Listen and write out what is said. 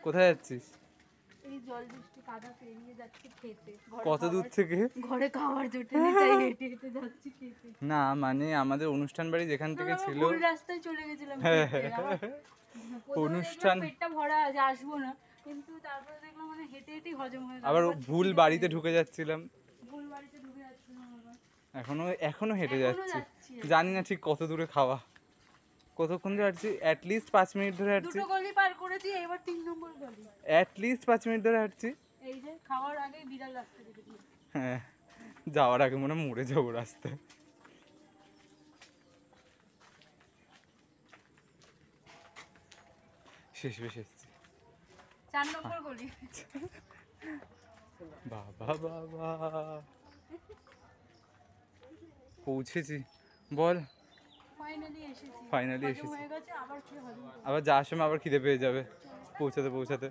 কোথায় যাচ্ছিস? এই জল বৃষ্টি কাদা পেরিয়ে যাচ্ছি খেতে। কত দূর থেকে? ঘরে খাওয়ার জোটে নেই, তাই হেঁটে হেঁটে যাচ্ছি খেতে। না মানে আমাদের অনুষ্ঠান বাড়ি যেখান থেকে ছিল, ভুল রাস্তায় চলে গেছিলাম খেতে। অনুষ্ঠান পেটটা ভরা আছে, আসবো না, কিন্তু তারপরে দেখলাম মানে হেঁটে হেঁটেই হজম হয়ে গেল। আবার ভুল বাড়িতে ঢুকে যাচ্ছিলাম। ভুল বাড়িতে ঢুকে যাচ্ছিলাম আবার। এখনো হেঁটে এখনো যাচ্ছি, যাচ্ছি। জানি না ঠিক কত দূরে খাওয়া, কতক্ষণ ধরে হাঁটছি, অ্যাটলিস্ট 5 মিনিট ধরে হাঁটছি, দুটো গলি পার করেছি, এবার 3 নম্বর গলি। অ্যাটলিস্ট 5 মিনিট ধরে হাঁটছি। এই যে খাওয়ার আগে বিড়াল রাস্তা কেটে দিল। হ্যাঁ, যাওয়ার আগে মনে হয় মরে যাবো রাস্তায়। শেষ বেশ এসছি। 4 নম্বর গলি। বাবা বাবা, পৌঁছেছি। বল। ফাইনালি এসেছি। ফাইনালি হজম এসেছি। হয়ে গেছে, আবার খেয়ে হজম করব। আবার যাওয়ার সময় আবার খিদে পেয়ে যাবে পৌঁছাতে পৌঁছাতে।